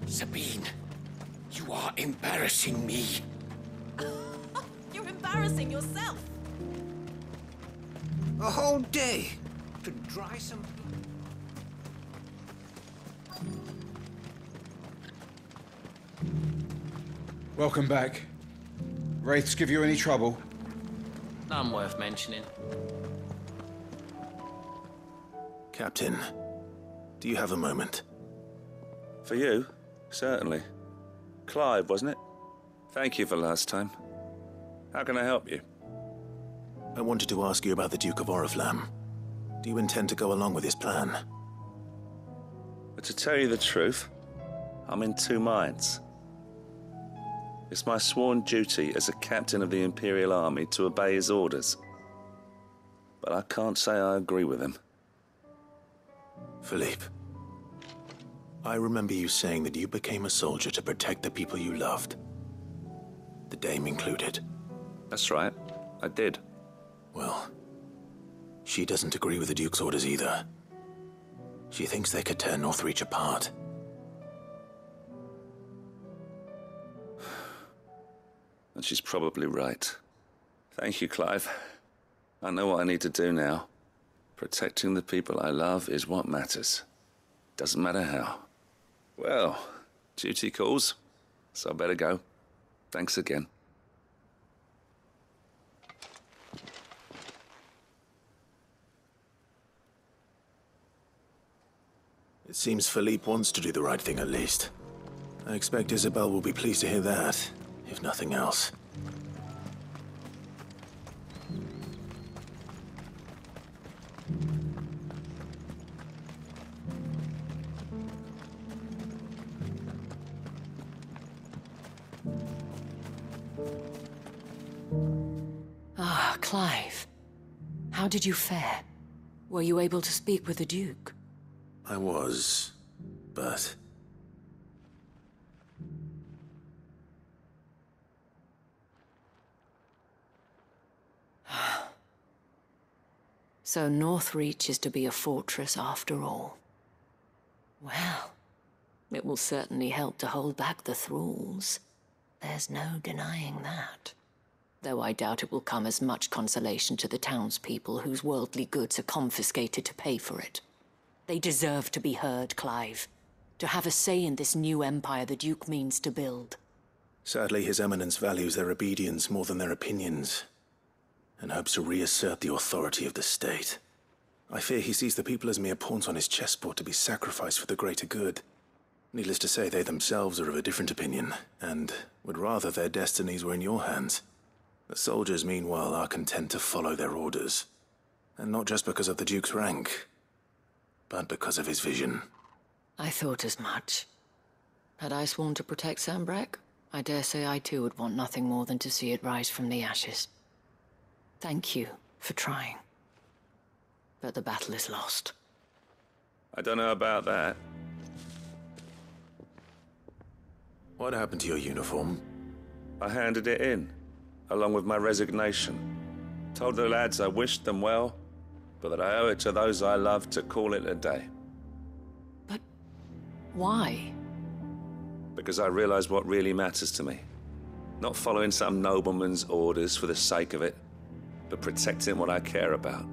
Sabine, you are embarrassing me. You're embarrassing yourself. A whole day to dry some... Welcome back. Wraiths give you any trouble? None worth mentioning. Captain, do you have a moment? For you? Certainly. Clive, wasn't it? Thank you for last time. How can I help you? I wanted to ask you about the Duke of Oriflamme. Do you intend to go along with his plan? But to tell you the truth, I'm in two minds. It's my sworn duty as a captain of the Imperial Army to obey his orders. But I can't say I agree with him. Philippe, I remember you saying that you became a soldier to protect the people you loved. The Dame included. That's right, I did. Well, she doesn't agree with the Duke's orders either. She thinks they could tear Northreach apart. And she's probably right. Thank you, Clive. I know what I need to do now. Protecting the people I love is what matters. Doesn't matter how. Well, duty calls, so I better go. Thanks again. It seems Philippe wants to do the right thing at least. I expect Isabelle will be pleased to hear that, if nothing else. Ah, Clive. How did you fare? Were you able to speak with the Duke? I was, but... So Northreach is to be a fortress after all. Well, it will certainly help to hold back the thralls. There's no denying that. Though I doubt it will come as much consolation to the townspeople whose worldly goods are confiscated to pay for it. They deserve to be heard, Clive. To have a say in this new empire the Duke means to build. Sadly, His Eminence values their obedience more than their opinions, and hopes to reassert the authority of the state. I fear he sees the people as mere pawns on his chessboard to be sacrificed for the greater good. Needless to say, they themselves are of a different opinion, and would rather their destinies were in your hands. The soldiers, meanwhile, are content to follow their orders. And not just because of the Duke's rank, but because of his vision. I thought as much. Had I sworn to protect Sanbreque, I dare say I too would want nothing more than to see it rise from the ashes. Thank you for trying. But the battle is lost. I don't know about that. What happened to your uniform? I handed it in, along with my resignation. Told the lads I wished them well, but that I owe it to those I love to call it a day. But why? Because I realize what really matters to me. Not following some nobleman's orders for the sake of it, but protecting what I care about.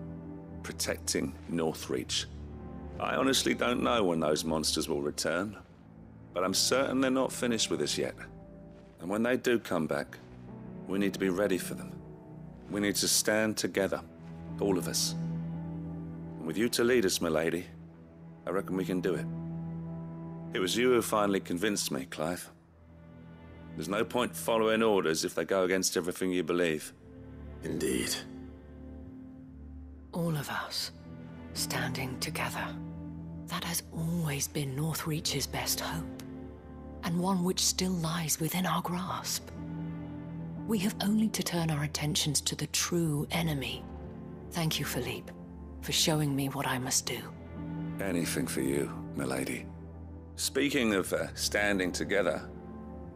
Protecting Northreach. I honestly don't know when those monsters will return, but I'm certain they're not finished with us yet. And when they do come back, we need to be ready for them. We need to stand together, all of us. And with you to lead us, milady, I reckon we can do it. It was you who finally convinced me, Clive. There's no point following orders if they go against everything you believe. Indeed. All of us, standing together. That has always been Northreach's best hope, and one which still lies within our grasp. We have only to turn our attentions to the true enemy. Thank you, Philippe, for showing me what I must do. Anything for you, milady. Speaking of standing together,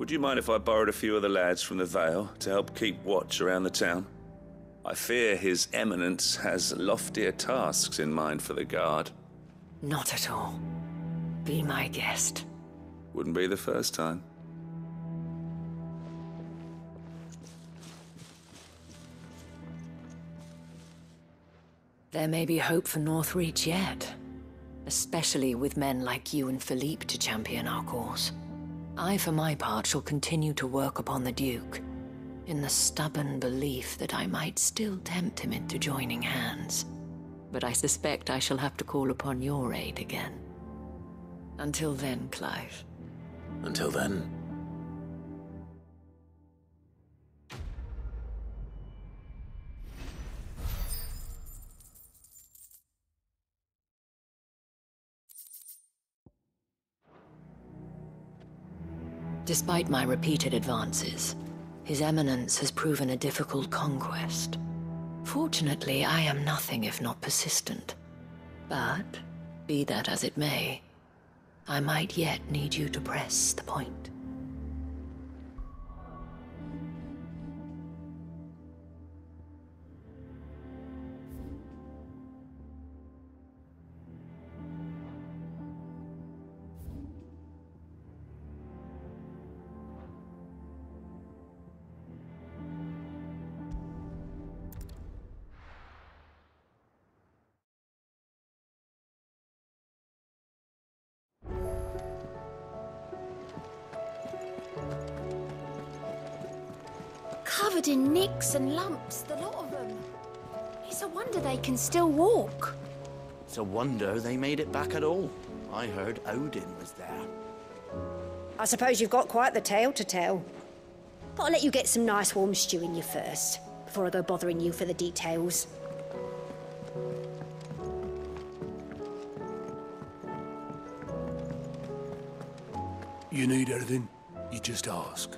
Would you mind if I borrowed a few of the lads from the Vale to help keep watch around the town? I fear His Eminence has loftier tasks in mind for the guard. Not at all. Be my guest. Wouldn't be the first time. There may be hope for Northreach yet. Especially with men like you and Philippe to champion our cause. I, for my part, shall continue to work upon the Duke, in the stubborn belief that I might still tempt him into joining hands. But I suspect I shall have to call upon your aid again. Until then, Clive. Until then. Despite my repeated advances, His Eminence has proven a difficult conquest. Fortunately, I am nothing if not persistent. But, be that as it may, I might yet need you to press the point. Covered in nicks and lumps, the lot of them. It's a wonder they can still walk. It's a wonder they made it back at all. I heard Odin was there. I suppose you've got quite the tale to tell. But I'll let you get some nice warm stew in you first, before I go bothering you for the details. You need anything, you just ask.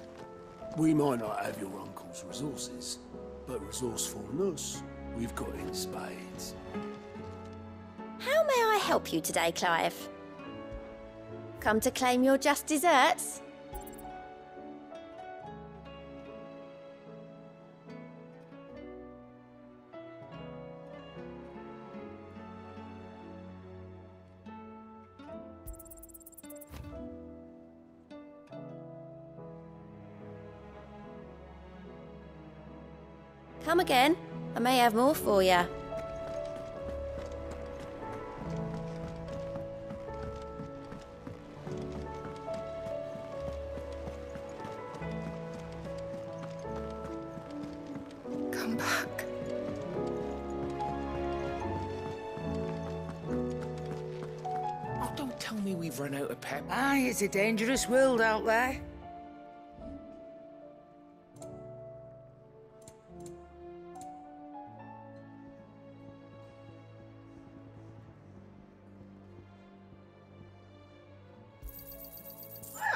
We might not have your uncle's resources, but resourcefulness, we've got in spades. How may I help you today, Clive? Come to claim your just desserts? Come again. I may have more for you. Come back. Oh, don't tell me we've run out of pep. Aye, it's a dangerous world out there.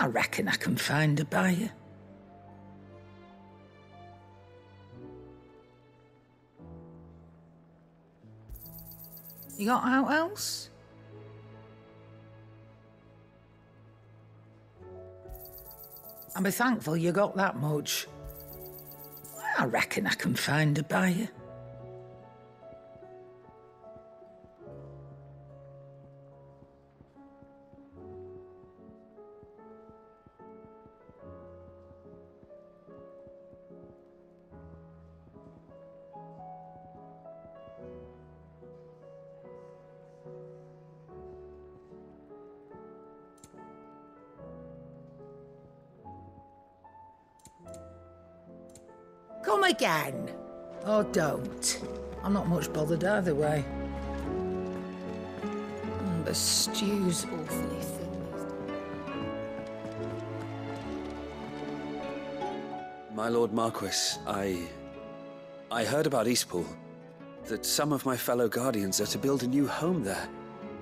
I reckon I can find a buyer. You got out else? I'll be thankful you got that much. I reckon I can find a buyer. Come again. Or don't. I'm not much bothered either way. The stew's awfully thin. My Lord Marquis, I heard about Eastpool. That some of my fellow Guardians are to build a new home there.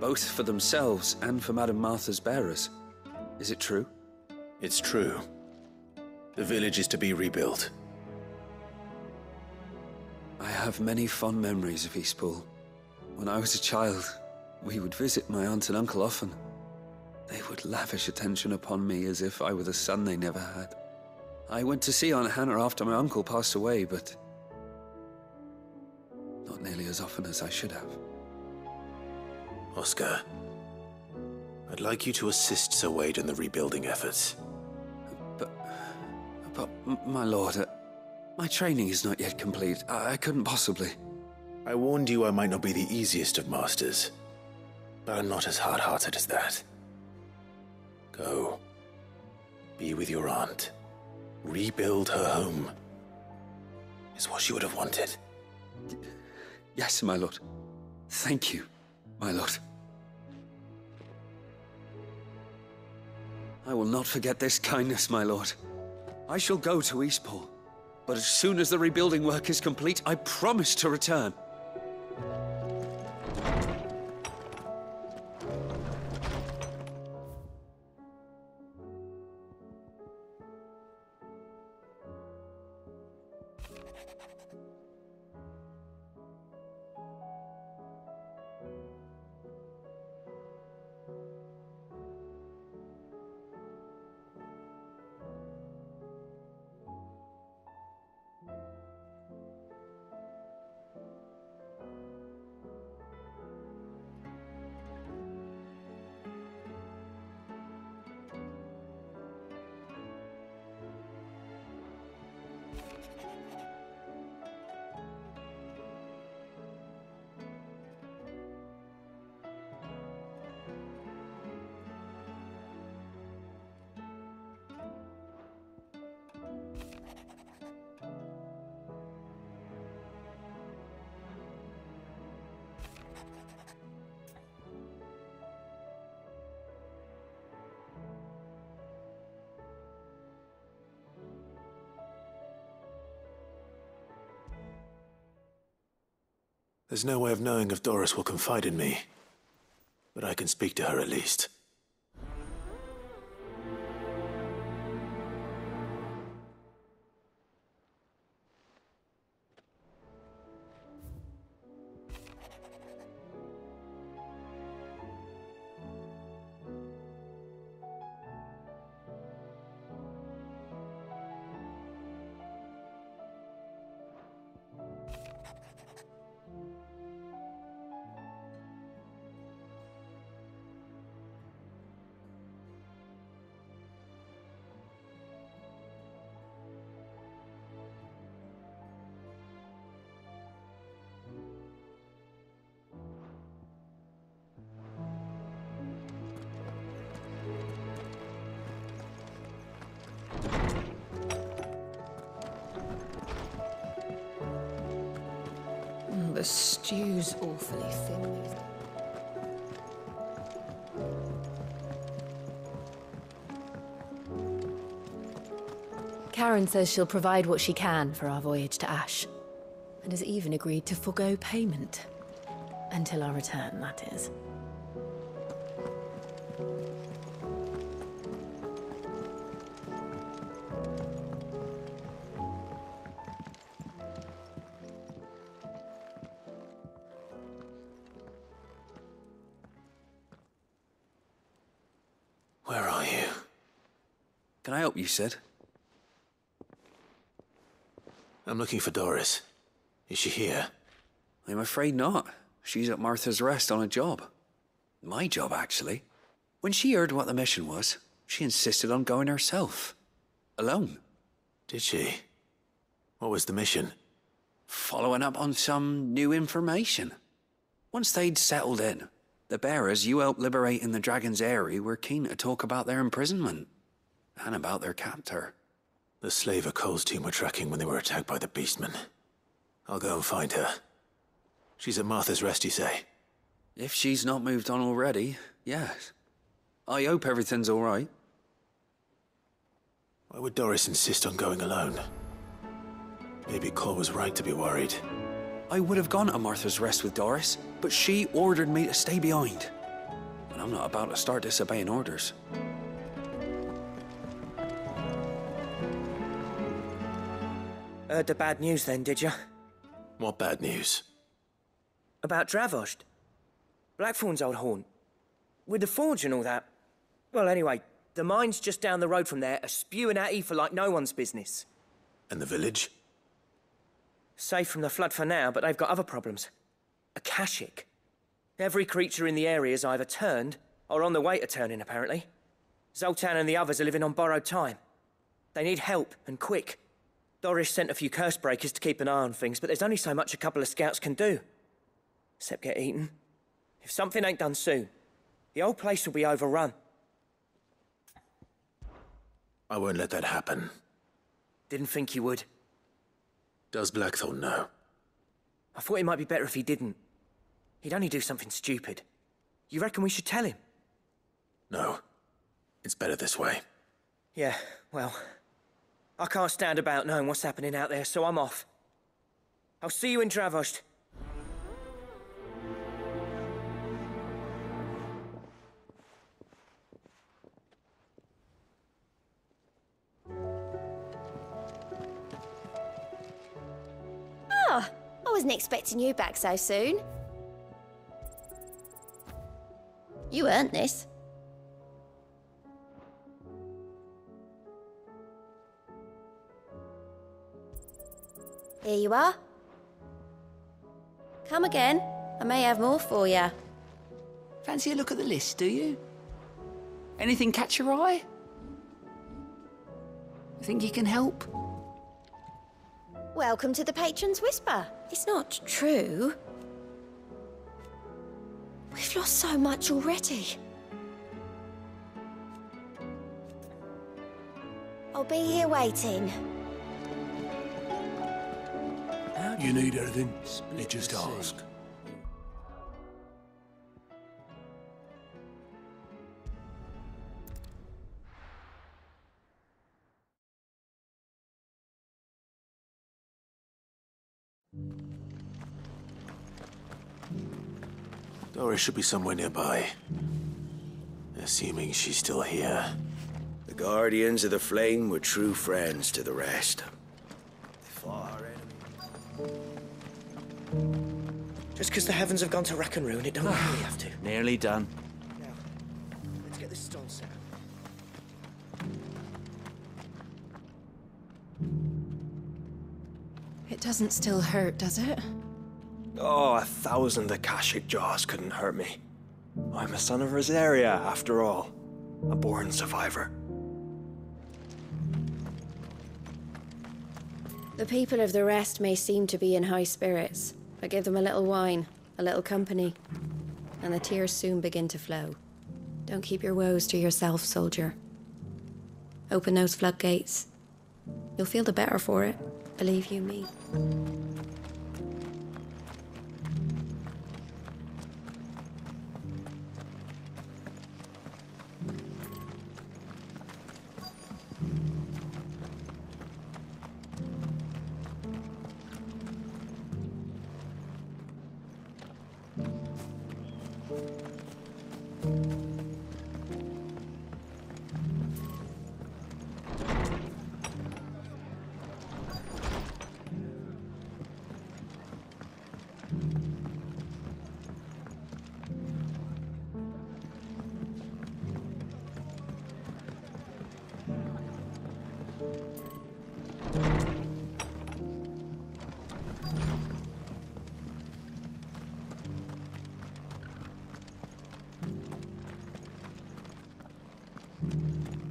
Both for themselves and for Madame Martha's bearers. Is it true? It's true. The village is to be rebuilt. I have many fond memories of Eastpool. When I was a child, we would visit my aunt and uncle often. They would lavish attention upon me as if I were the son they never had. I went to see Aunt Hannah after my uncle passed away, but not nearly as often as I should have. Oscar, I'd like you to assist Sir Wade in the rebuilding efforts. But, my lord, my training is not yet complete. I couldn't possibly. I warned you I might not be the easiest of masters, but I'm not as hard-hearted as that. Go. Be with your aunt. Rebuild her home. Is what she would have wanted. Yes, my lord. Thank you, my lord. I will not forget this kindness, my lord. I shall go to Eastport, but as soon as the rebuilding work is complete, I promise to return. There's no way of knowing if Doris will confide in me, but I can speak to her at least. The stew's awfully thin. Karen says she'll provide what she can for our voyage to Ash, and has even agreed to forego payment. Until our return, that is. Where are you? Can I help you, Sid? I'm looking for Doris. Is she here? I'm afraid not. She's at Martha's Rest on a job. My job, actually. When she heard what the mission was, she insisted on going herself. Alone. Did she? What was the mission? Following up on some new information. Once they'd settled in, the bearers you helped liberate in the Dragon's Eyrie were keen to talk about their imprisonment. And about their captor. The slaver Cole's team were tracking when they were attacked by the Beastmen. I'll go and find her. She's at Martha's Rest, you say? If she's not moved on already, yes. I hope everything's all right. Why would Doris insist on going alone? Maybe Cole was right to be worried. I would have gone to Martha's Rest with Doris, but she ordered me to stay behind. And I'm not about to start disobeying orders. Heard the bad news then, did you? What bad news? About Dravost. Blackthorn's old haunt. With the forge and all that. Well, anyway, the mines just down the road from there are spewing at Aoife like no one's business. And the village? Safe from the flood for now, but they've got other problems. Akashic. Every creature in the area's either turned, or on the way to turning, apparently. Zoltan and the others are living on borrowed time. They need help, and quick. Doris sent a few curse breakers to keep an eye on things, but there's only so much a couple of scouts can do. Except get eaten. If something ain't done soon, the whole place will be overrun. I won't let that happen. Didn't think you would. Does Blackthorn know? I thought it might be better if he didn't. He'd only do something stupid. You reckon we should tell him? No. It's better this way. Yeah, well, I can't stand about knowing what's happening out there, so I'm off. I'll see you in Dravost. Oh, I wasn't expecting you back so soon. You earned this. Here you are. Come again. I may have more for you. Fancy a look at the list, do you? Anything catch your eye? Think you can help? Welcome to the Patron's Whisper. It's not true. We've lost so much already. I'll be here waiting. You need anything? You just ask. Doris should be somewhere nearby. Assuming she's still here. The Guardians of the Flame were true friends to the rest. Just because the heavens have gone to rack and ruin, it don't mean we have to. Nearly done. Now, let's get this stone set up. It doesn't still hurt, does it? Oh, 1,000 Akashic jaws couldn't hurt me. I'm a son of Rosaria, after all. A born survivor. The people of the rest may seem to be in high spirits, but give them a little wine, a little company, and the tears soon begin to flow. Don't keep your woes to yourself, soldier. Open those floodgates. You'll feel the better for it, believe you me.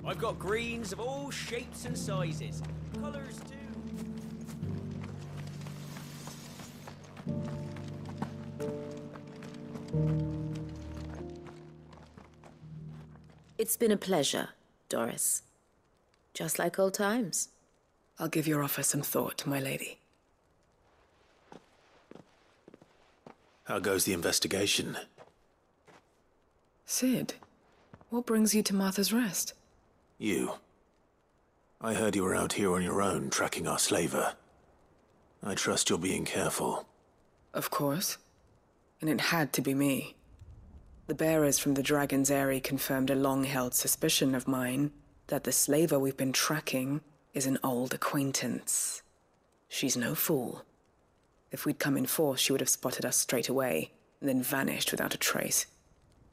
I've got greens of all shapes and sizes. Colours too. It's been a pleasure, Doris. Just like old times. I'll give your offer some thought, my lady. How goes the investigation? Sid, what brings you to Martha's Rest? You. I heard you were out here on your own, tracking our slaver. I trust you're being careful. Of course. And it had to be me. The bearers from the Dragon's Eyrie confirmed a long-held suspicion of mine that the slaver we've been tracking is an old acquaintance. She's no fool. If we'd come in force, she would have spotted us straight away, and then vanished without a trace.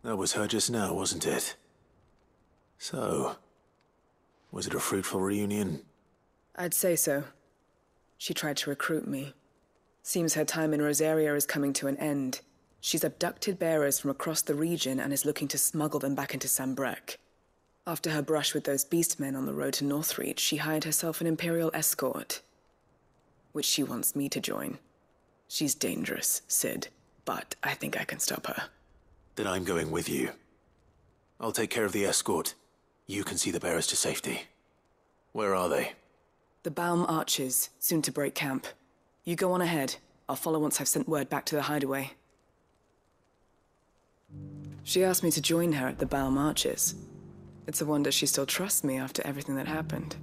That was her just now, wasn't it? So, was it a fruitful reunion? I'd say so. She tried to recruit me. Seems her time in Rosaria is coming to an end. She's abducted bearers from across the region and is looking to smuggle them back into Sambrek. After her brush with those beastmen on the road to Northreach, she hired herself an Imperial escort, which she wants me to join. She's dangerous, Cid, but I think I can stop her. Then I'm going with you. I'll take care of the escort. You can see the bearers to safety. Where are they? The Baum Archers, soon to break camp. You go on ahead. I'll follow once I've sent word back to the hideaway. She asked me to join her at the Baum Archers. It's a wonder she still trusts me after everything that happened.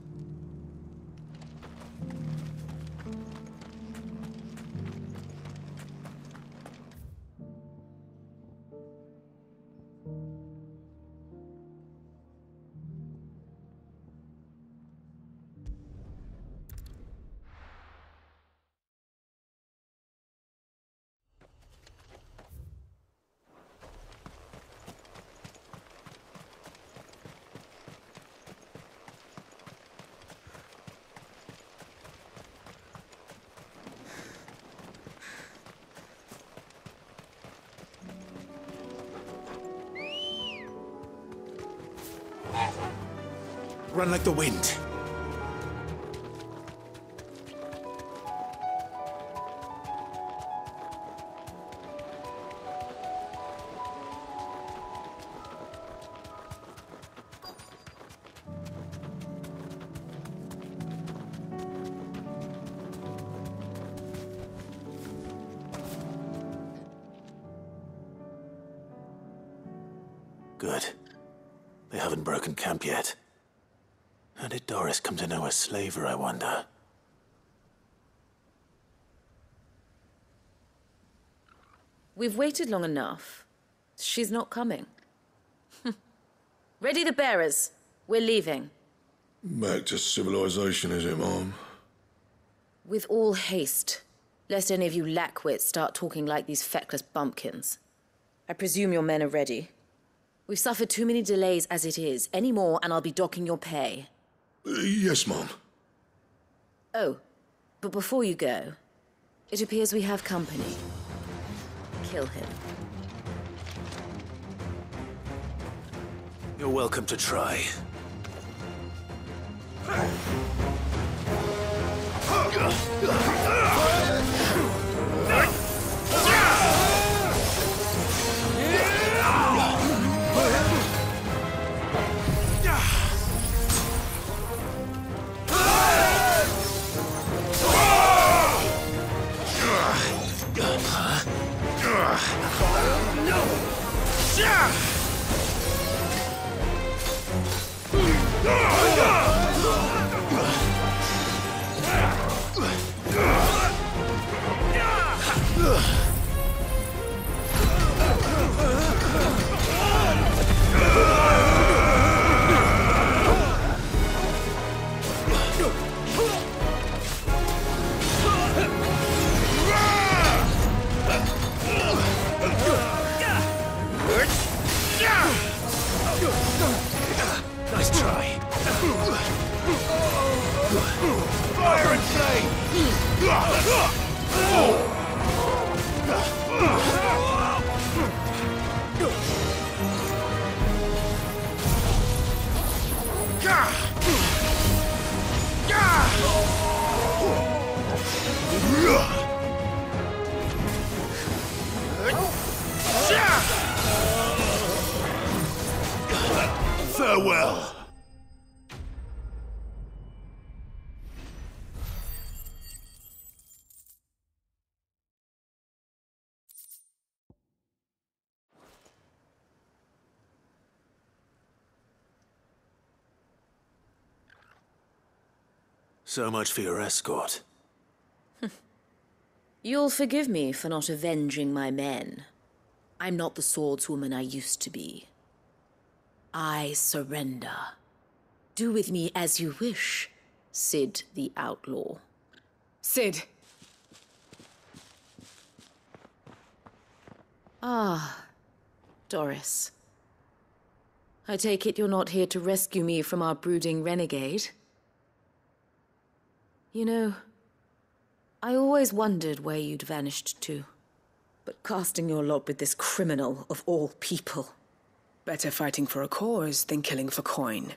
Run like the wind. Good. They haven't broken camp yet. How did Doris come to know a slaver, I wonder? We've waited long enough. She's not coming. Ready the bearers. We're leaving. Back to civilization, is it, Mom? With all haste, lest any of you lackwits start talking like these feckless bumpkins. I presume your men are ready. We've suffered too many delays as it is. Any more and I'll be docking your pay. Yes, Mom. Oh, but before you go, it appears we have company. Kill him. You're welcome to try. Nice try. Fire and flame! Farewell. So much for your escort. You'll forgive me for not avenging my men. I'm not the swordswoman I used to be. I surrender. Do with me as you wish, Cid the Outlaw. Cid! Ah, Doris. I take it you're not here to rescue me from our brooding renegade? You know, I always wondered where you'd vanished to. But casting your lot with this criminal of all people. Better fighting for a cause than killing for coin.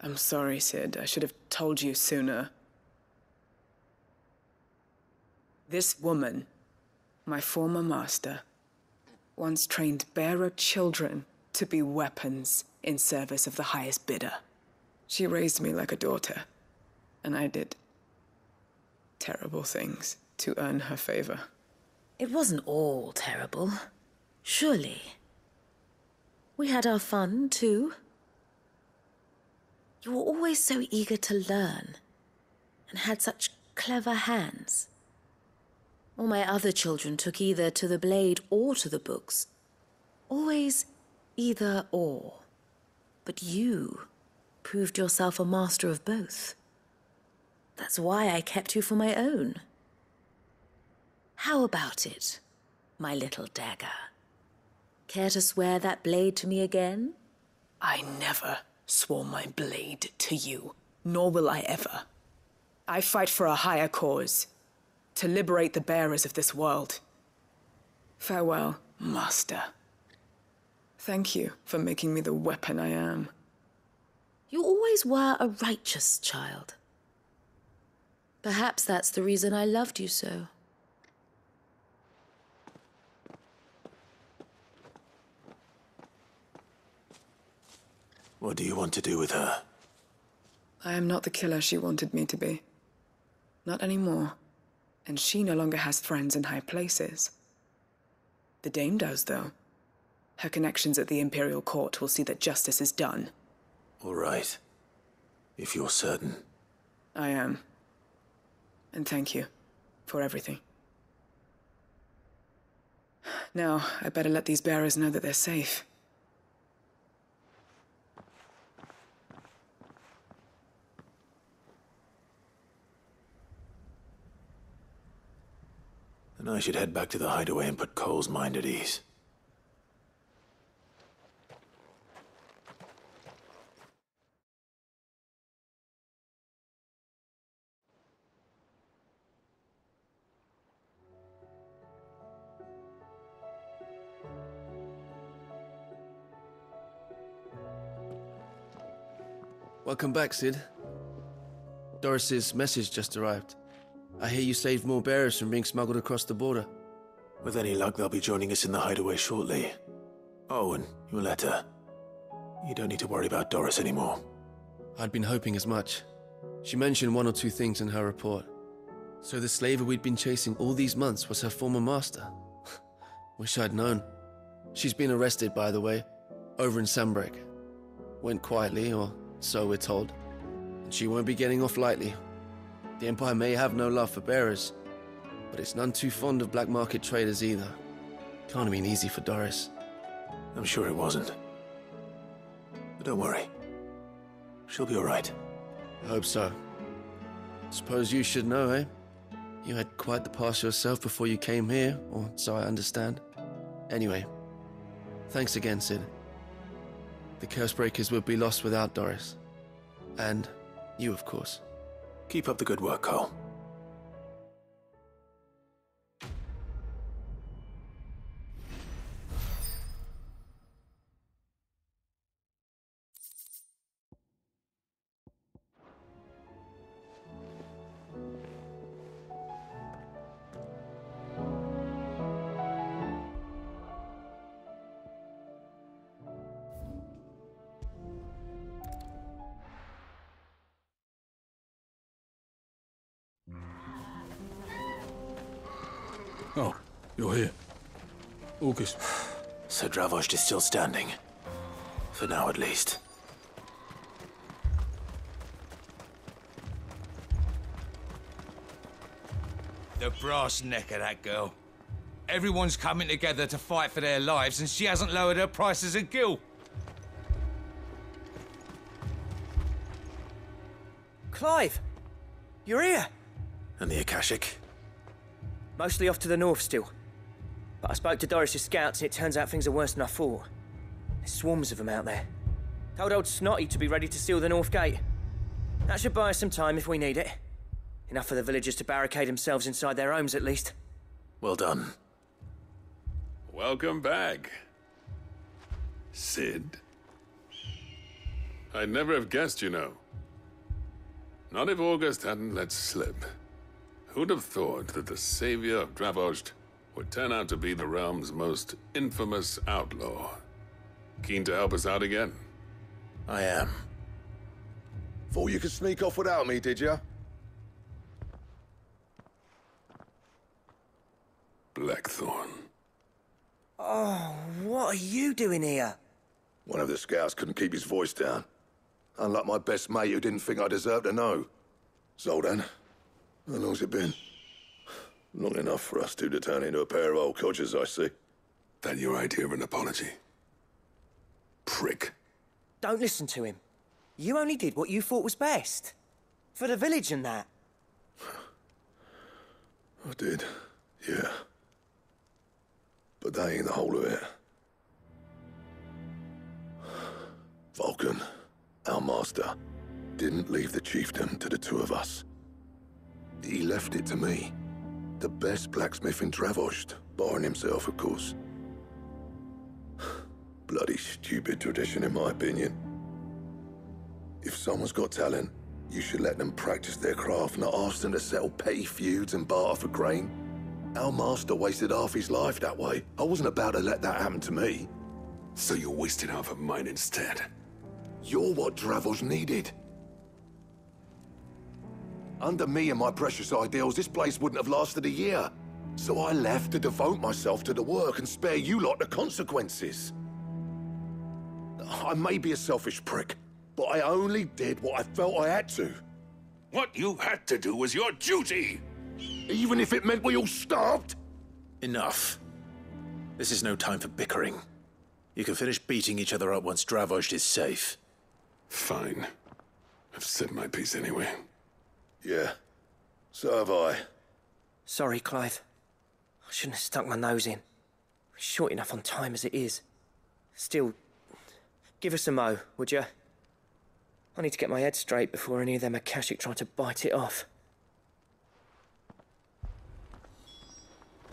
I'm sorry, Cid. I should have told you sooner. This woman, my former master, once trained bearer children to be weapons in service of the highest bidder. She raised me like a daughter, and I did terrible things to earn her favor. It wasn't all terrible, surely. We had our fun, too. You were always so eager to learn, and had such clever hands. All my other children took either to the blade or to the books. Always either or. But you proved yourself a master of both. That's why I kept you for my own. How about it, my little dagger? Care to swear that blade to me again? I never swore my blade to you, nor will I ever. I fight for a higher cause, to liberate the bearers of this world. Farewell, Master. Thank you for making me the weapon I am. You always were a righteous child. Perhaps that's the reason I loved you so. What do you want to do with her? I am not the killer she wanted me to be. Not anymore. And she no longer has friends in high places. The Dame does, though. Her connections at the Imperial Court will see that justice is done. All right. If you're certain. I am. And thank you for everything. Now, I better let these bearers know that they're safe. Then I should head back to the hideaway and put Cole's mind at ease. Welcome back, Cid. Doris's message just arrived. I hear you saved more bearers from being smuggled across the border. With any luck, they'll be joining us in the hideaway shortly. Oh, and your letter. You don't need to worry about Doris anymore. I'd been hoping as much. She mentioned one or two things in her report. So the slaver we'd been chasing all these months was her former master. Wish I'd known. She's been arrested, by the way, over in Sanbreque. Went quietly, or so we're told. And she won't be getting off lightly. The Empire may have no love for bearers, but it's none too fond of black market traders either. Can't have been easy for Doris. I'm sure it wasn't. But don't worry. She'll be all right. I hope so. Suppose you should know, eh? You had quite the past yourself before you came here, or so I understand. Anyway, thanks again, Cid. The Cursebreakers would be lost without Doris. And you, of course. Keep up the good work, Cole. Oh, you're here. August. Sir Dravost is still standing. For now, at least. The brass neck of that girl. Everyone's coming together to fight for their lives, and she hasn't lowered her prices a gill. Clive! You're here! And the Akashic? Mostly off to the north still. But I spoke to Doris's scouts and it turns out things are worse than I thought. There's Swarms of them out there. Told old Snotty to be ready to seal the north gate. That should buy us some time if we need it. Enough for the villagers to barricade themselves inside their homes, at least. Well done. Welcome back, Cid. I'd never have guessed, you know. Not if August hadn't let slip. Who'd have thought that the savior of Dravost would turn out to be the realm's most infamous outlaw? Keen to help us out again? I am. Thought you could sneak off without me, did you? Blackthorn. Oh, what are you doing here? One of the scouts couldn't keep his voice down. Unlike my best mate who didn't think I deserved to know. Zoltan, how long's it been? Long enough for us two to turn into a pair of old codgers, I see. That your idea of an apology? Prick. Don't listen to him. You only did what you thought was best. For the village and that. I did, yeah. But that ain't the whole of it. Vulcan, our master, didn't leave the chiefdom to the two of us. He left it to me, the best blacksmith in Dravost, barring himself, of course. Bloody stupid tradition, in my opinion. If someone's got talent, you should let them practice their craft, not ask them to settle petty feuds and barter for grain. Our master wasted half his life that way. I wasn't about to let that happen to me. So you wasted half of mine instead? You're what Dravost needed. Under me and my precious ideals, this place wouldn't have lasted a year. So I left to devote myself to the work and spare you lot the consequences. I may be a selfish prick, but I only did what I felt I had to. What you had to do was your duty! Even if it meant we all starved? Enough. This is no time for bickering. You can finish beating each other up once Dravost is safe. Fine. I've said my piece anyway. Yeah, so have I. Sorry, Clive. I shouldn't have stuck my nose in. We're short enough on time as it is. Still, give us a mo, would you? I need to get my head straight before any of them Akashic try to bite it off.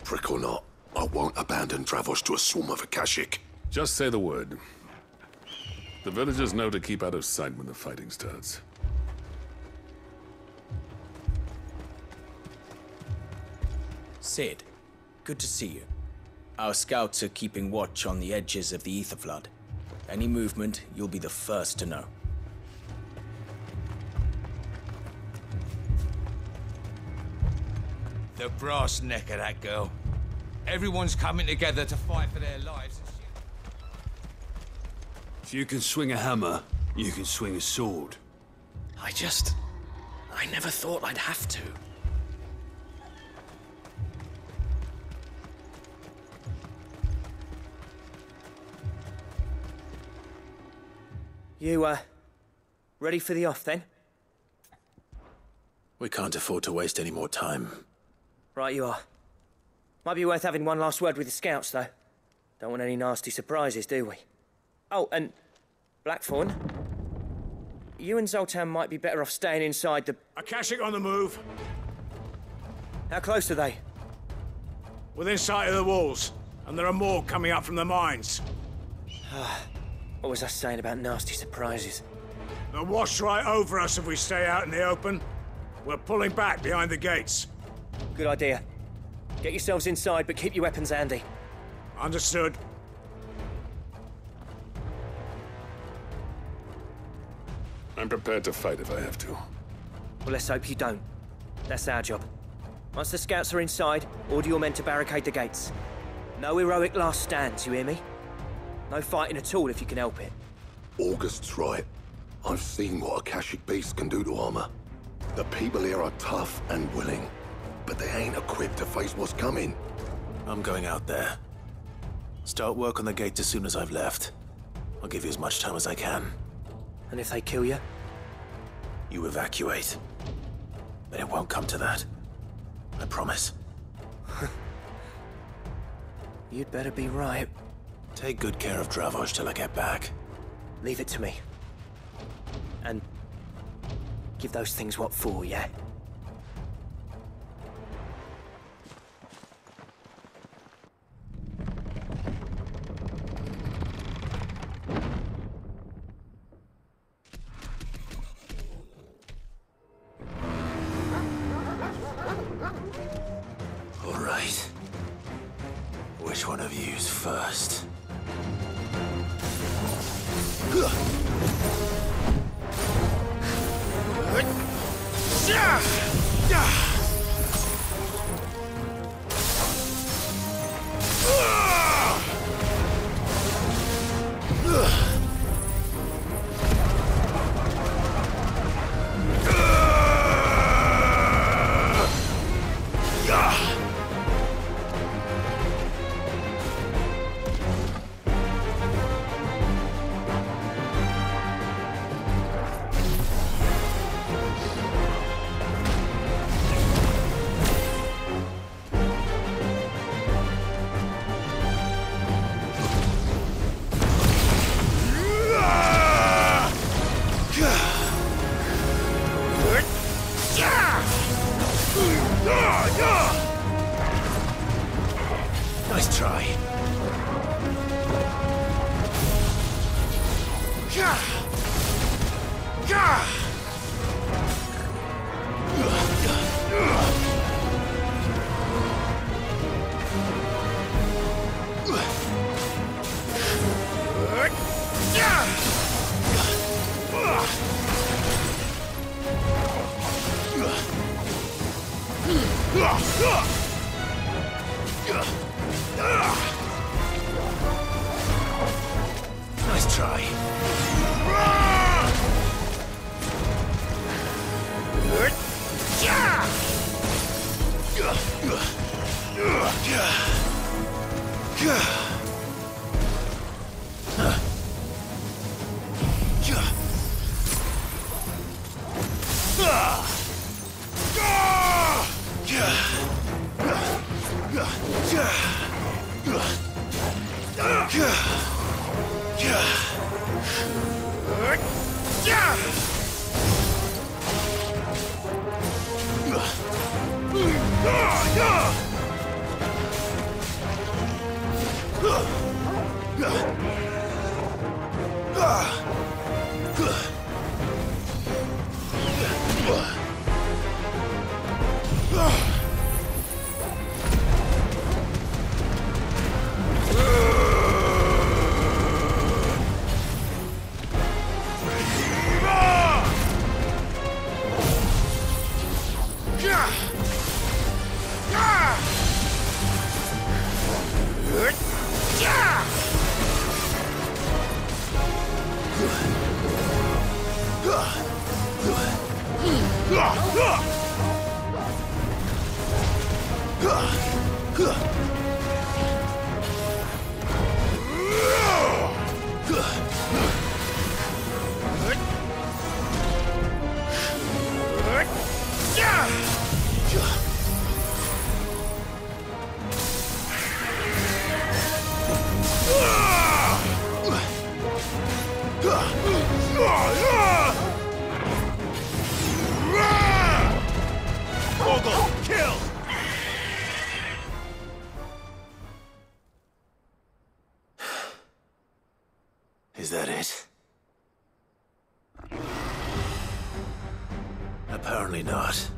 Prick or not, I won't abandon Dravost to a swarm of Akashic. Just say the word. The villagers know to keep out of sight when the fighting starts. Cid, good to see you. Our scouts are keeping watch on the edges of the Aetherflood. Any movement, you'll be the first to know. The brass neck of that girl. Everyone's coming together to fight for their lives. If you can swing a hammer, you can swing a sword. I never thought I'd have to. You, ready for the off, then? We can't afford to waste any more time. Right you are. Might be worth having one last word with the scouts, though. Don't want any nasty surprises, do we? Oh, and Blackthorn, you and Zoltan might be better off staying inside the... Akashic on the move. How close are they? Within sight of the walls, and there are more coming up from the mines. What was I saying about nasty surprises? They'll wash right over us if we stay out in the open. We're pulling back behind the gates. Good idea. Get yourselves inside, but keep your weapons handy. Understood. I'm prepared to fight if I have to. Well, let's hope you don't. That's our job. Once the scouts are inside, order your men to barricade the gates. No heroic last stands, you hear me? No fighting at all if you can help it. August's right. I've seen what Akashic beasts can do to armor. The people here are tough and willing, but they ain't equipped to face what's coming. I'm going out there. Start work on the gate as soon as I've left. I'll give you as much time as I can. And if they kill you? You evacuate. But it won't come to that. I promise. You'd better be right. Take good care of Dravoj till I get back. Leave it to me. And give those things what for, yeah? All right. Which one of you's first? Nice try. Nice try. Is that it? Apparently not.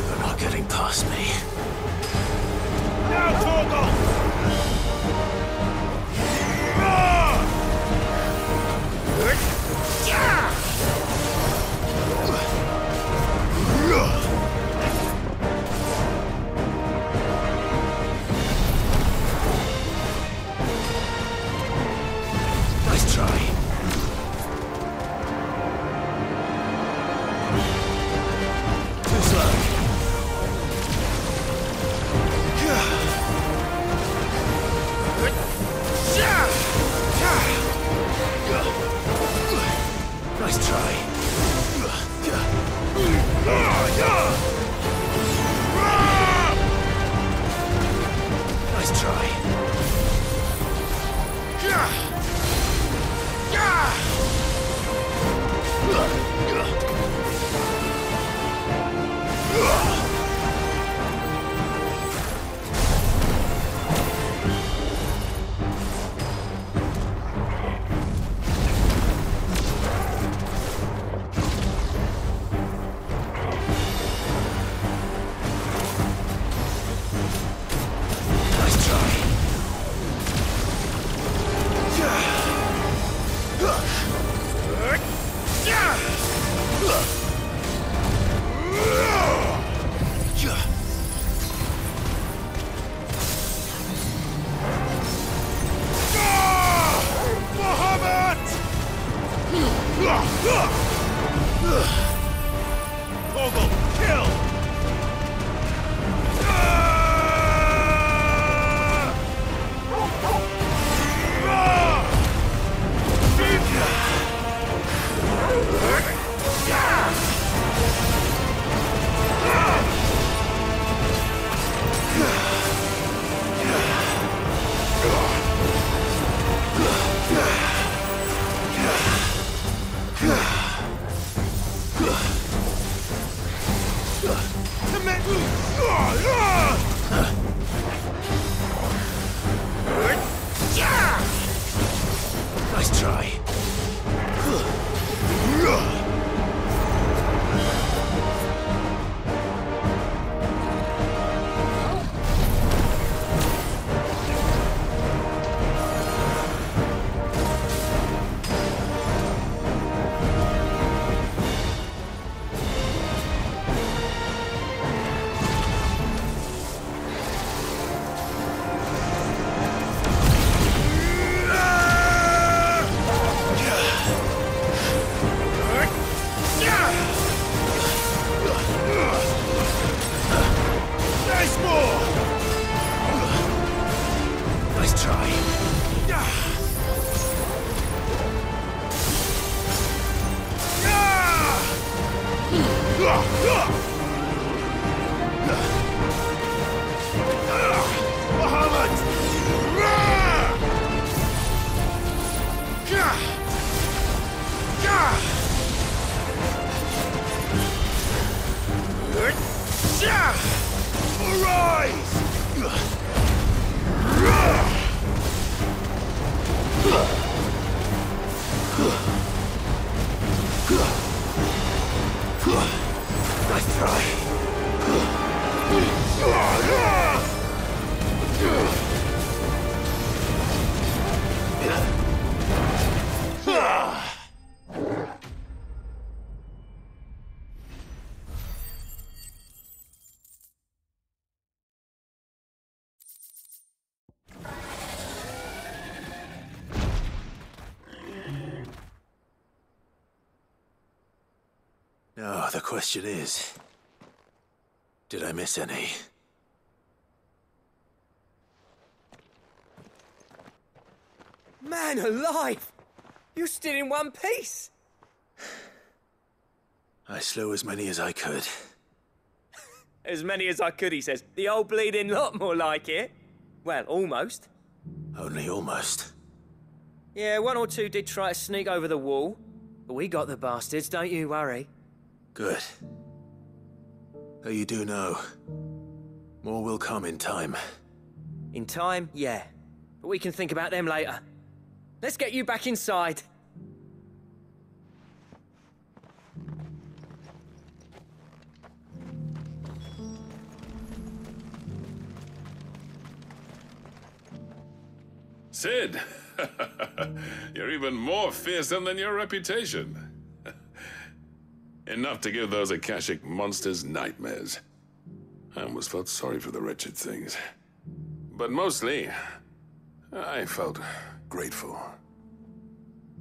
They're not getting past me. Now, Torgal! Nice try. Too slow. Nice try. Now, the question is, did I miss any? Man alive! You're still in one piece! I slew as many as I could. As many as I could, he says. The old bleeding lot, more like it. Well, almost. Only almost. Yeah, one or two did try to sneak over the wall. But we got the bastards, don't you worry. Good. Though you do know, more will come in time. In time, yeah. But we can think about them later. Let's get you back inside. Cid! You're even more fearsome than your reputation. Enough to give those Akashic monsters nightmares. I almost felt sorry for the wretched things. But mostly, I felt grateful.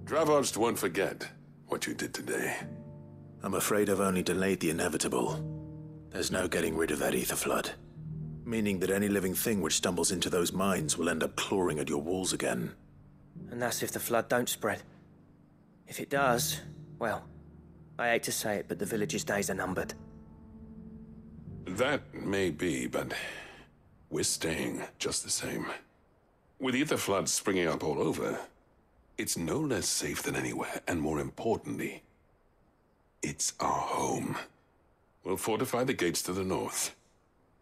Dravoged won't forget what you did today. I'm afraid I've only delayed the inevitable. There's no getting rid of that ether flood. Meaning that any living thing which stumbles into those mines will end up clawing at your walls again. And that's if the flood don't spread. If it does, well, I hate to say it, but the village's days are numbered. That may be, but we're staying just the same. With ether floods springing up all over, it's no less safe than anywhere, and more importantly, it's our home. We'll fortify the gates to the north,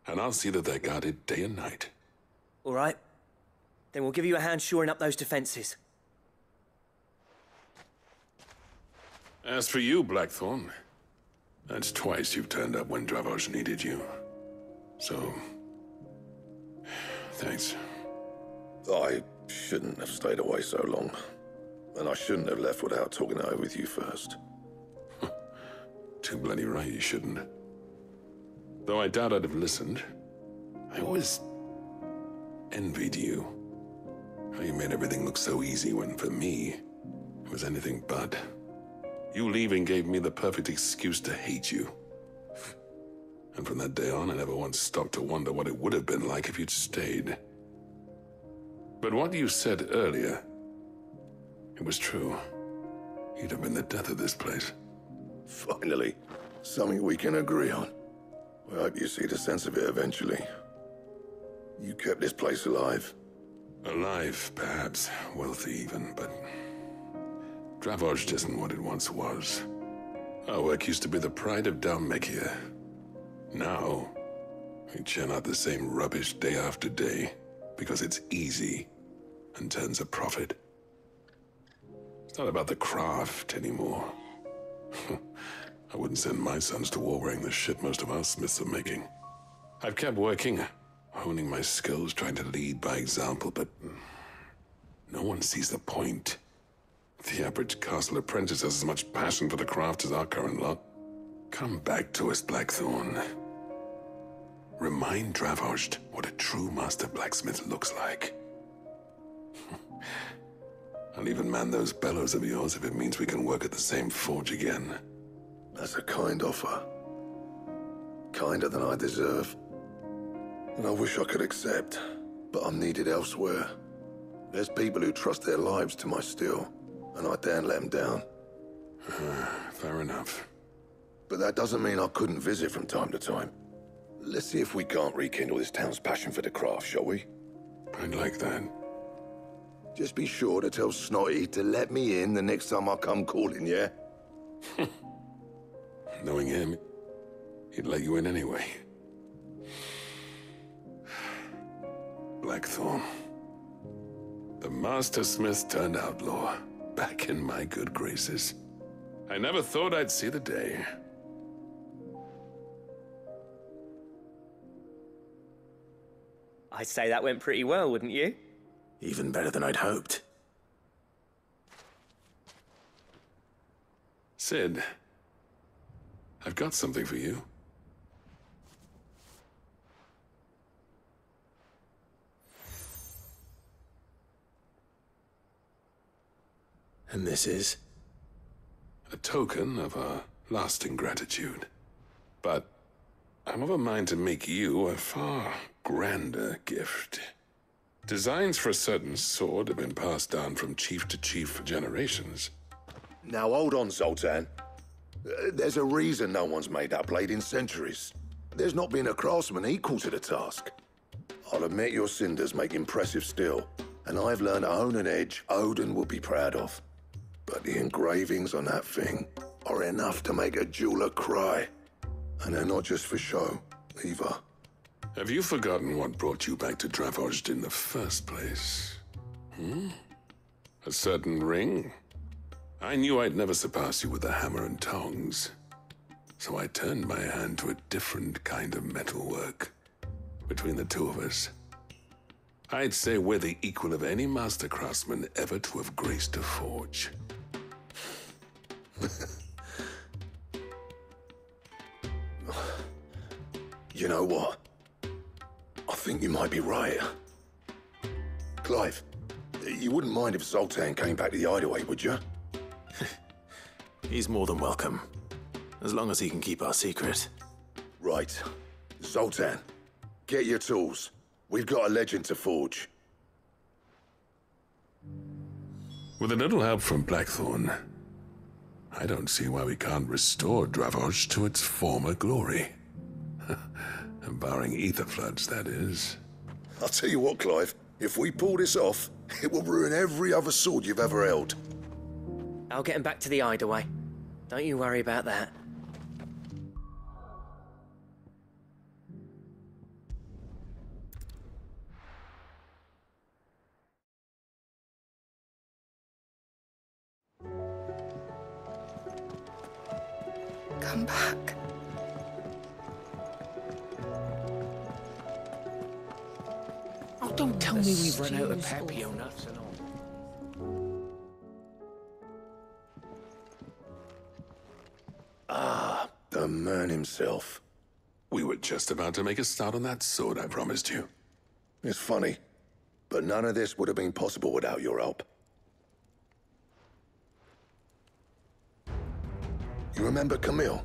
and I'll see that they're guarded day and night. All right. Then we'll give you a hand shoring up those defenses. As for you, Blackthorn, that's twice you've turned up when Dravos needed you. So, thanks. I shouldn't have stayed away so long. And I shouldn't have left without talking it over with you first. Too bloody right you shouldn't. Though I doubt I'd have listened. I always envied you. How you made everything look so easy when, for me, it was anything but. You leaving gave me the perfect excuse to hate you. And from that day on, I never once stopped to wonder what it would have been like if you'd stayed. But what you said earlier, it was true. You'd have been the death of this place. Finally, something we can agree on. I hope you see the sense of it eventually. You kept this place alive. Alive, perhaps. Wealthy even, but Dravoged isn't what it once was. Our work used to be the pride of Dalmekia. Now, we churn out the same rubbish day after day because it's easy and turns a profit. It's not about the craft anymore. I wouldn't send my sons to war wearing the shit most of our smiths are making. I've kept working, honing my skills, trying to lead by example, but no one sees the point. The average castle apprentice has as much passion for the craft as our current lot. Come back to us, Blackthorn. Remind Dravost what a true master blacksmith looks like. I'll even man those bellows of yours if it means we can work at the same forge again. That's a kind offer. Kinder than I deserve. And I wish I could accept, but I'm needed elsewhere. There's people who trust their lives to my steel, and I daren't let them down. Fair enough. But that doesn't mean I couldn't visit from time to time. Let's see if we can't rekindle this town's passion for the craft, shall we? I'd like that. Just be sure to tell Snotty to let me in the next time I come calling, yeah? Knowing him, he'd let you in anyway. Blackthorn. The Master Smith turned outlaw, back in my good graces. I never thought I'd see the day. I'd say that went pretty well, wouldn't you? Even better than I'd hoped. Sid, I've got something for you. And this is? A token of our lasting gratitude. But I'm of a mind to make you a far grander gift. Designs for a certain sword have been passed down from chief to chief for generations. Now hold on, Zoltan. There's a reason no one's made that blade in centuries. There's not been a craftsman equal to the task. I'll admit your cinders make impressive steel, and I've learned to own an edge Odin will be proud of. But the engravings on that thing are enough to make a jeweler cry. And they're not just for show, either. Have you forgotten what brought you back to Dravost in the first place? A certain ring? I knew I'd never surpass you with a hammer and tongs. So I turned my hand to a different kind of metalwork. Between the two of us, I'd say we're the equal of any master craftsman ever to have graced a forge. You know what? I think you might be right. Clive, you wouldn't mind if Zoltan came back to the Hideaway, would you? He's more than welcome. As long as he can keep our secret. Right. Zoltan, get your tools. We've got a legend to forge. With a little help from Blackthorn, I don't see why we can't restore Dravost to its former glory. Barring ether floods, that is. I'll tell you what, Clive. If we pull this off, it will ruin every other sword you've ever held. I'll get him back to the Hideaway. Don't you worry about that. Come back. Oh, don't tell me we've run out of Papio nuts and all. Ah, the man himself. We were just about to make a start on that sword I promised you. It's funny, but none of this would have been possible without your help. You remember Camille?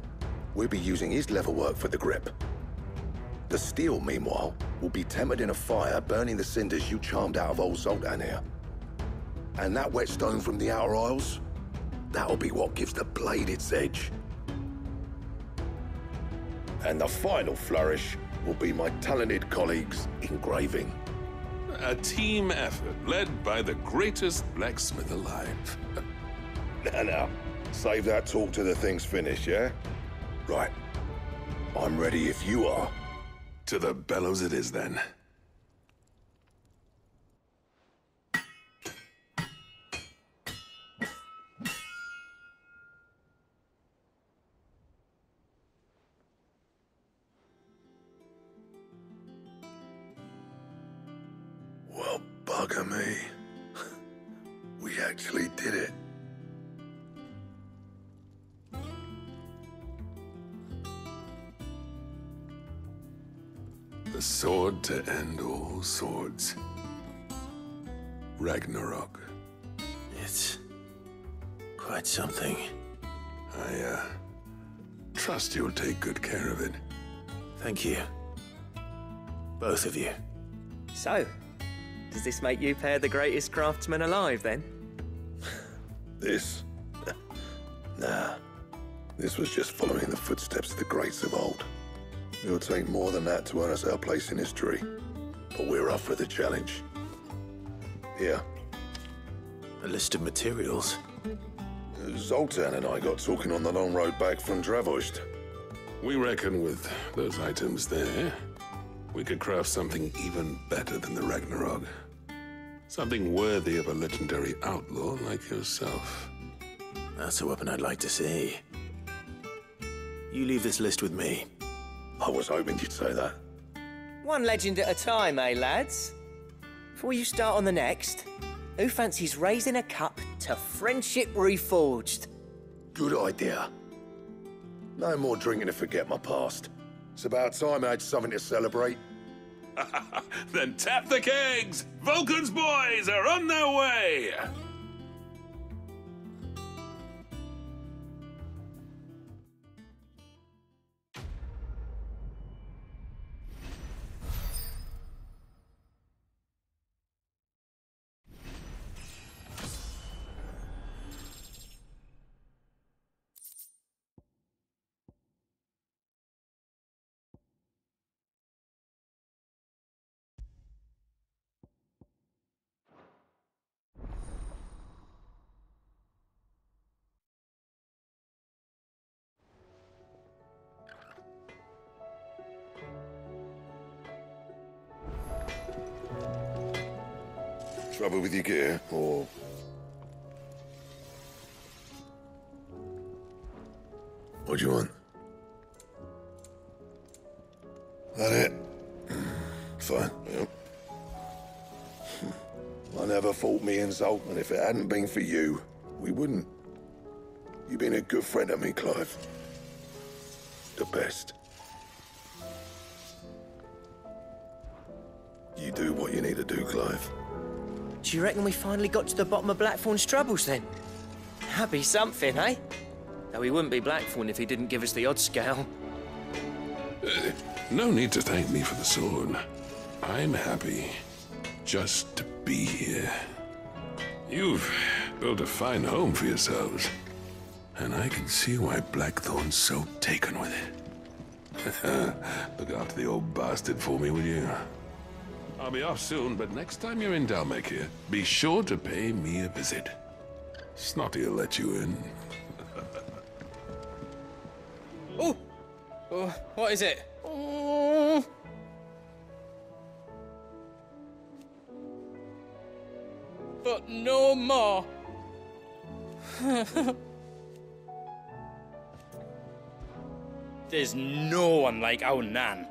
We'll be using his leather work for the grip. The steel, meanwhile, will be tempered in a fire, burning the cinders you charmed out of old Zoltan here. And that whetstone from the Outer Isles, that'll be what gives the blade its edge. And the final flourish will be my talented colleagues' engraving. A team effort led by the greatest blacksmith alive. Now, save that talk till the thing's finished, yeah? Right. I'm ready if you are. To the bellows it is, then. Well, bugger me. We actually did it. The sword to end all swords. Ragnarok. It's quite something. I trust you'll take good care of it. Thank you. Both of you. So, does this make you pair the greatest craftsman alive, then? This? Nah. This was just following the footsteps of the greats of old. It'll take more than that to earn us our place in history. But we're up for the challenge. Here. A list of materials. Zoltan and I got talking on the long road back from Dravozd. We reckon with those items there, we could craft something even better than the Ragnarok. Something worthy of a legendary outlaw like yourself. That's a weapon I'd like to see. You leave this list with me. I was hoping you'd say that. One legend at a time, eh, lads? Before you start on the next, who fancies raising a cup to friendship reforged? Good idea. No more drinking to forget my past. It's about time I had something to celebrate. Then tap the kegs! Vulcan's boys are on their way! Trouble with your gear, or... What do you want? That it? Fine, yep. I never fought me and Zolt, and if it hadn't been for you, we wouldn't. You've been a good friend to me, Clive. The best. You do what you need to do, Clive. Do you reckon we finally got to the bottom of Blackthorn's troubles, then? That'd be something, eh? Though he wouldn't be Blackthorn if he didn't give us the odd scale. No need to thank me for the sword. I'm happy just to be here. You've built a fine home for yourselves, and I can see why Blackthorn's so taken with it. Look after the old bastard for me, will you? I'll be off soon, but next time you're in Dhalmekia, be sure to pay me a visit. Snotty will let you in. Oh! Oh, what is it? Oh. But no more. There's no one like our Nan.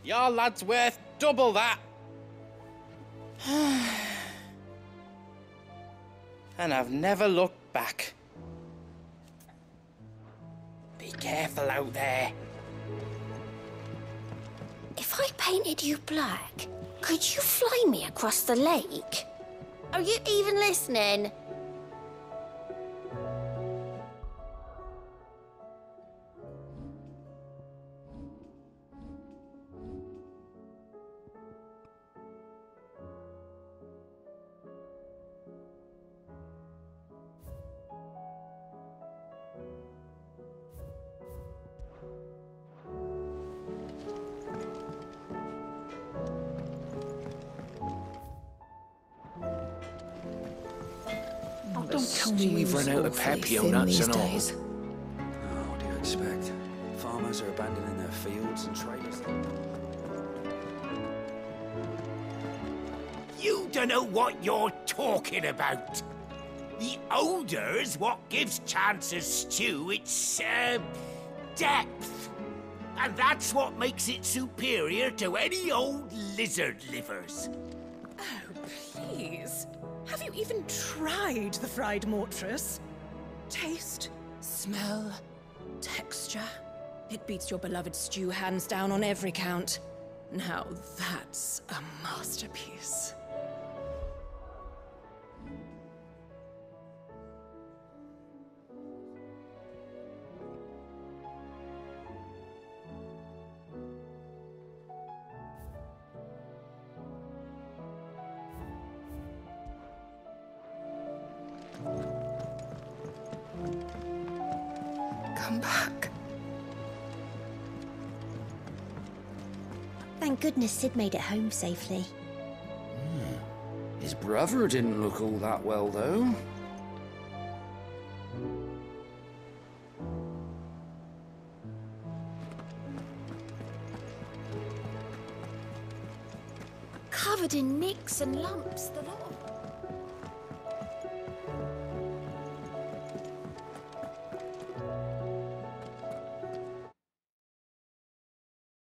Your lad's worth double that. And I've never looked back. Be careful out there. If I painted you black, could you fly me across the lake? Are you even listening? Don't tell me we've run out of Pepio nuts and all. Oh, what do you expect? Farmers are abandoning their fields and traders. You don't know what you're talking about. The odor's what gives Chance's stew its, depth. And that's what makes it superior to any old lizard livers. Oh, please. Have you even tried the fried mortress? Taste, smell, texture. It beats your beloved stew hands down on every count. Now that's a masterpiece. Come back. Thank goodness Sid made it home safely. His brother didn't look all that well, though. Covered in nicks and lumps, the lot of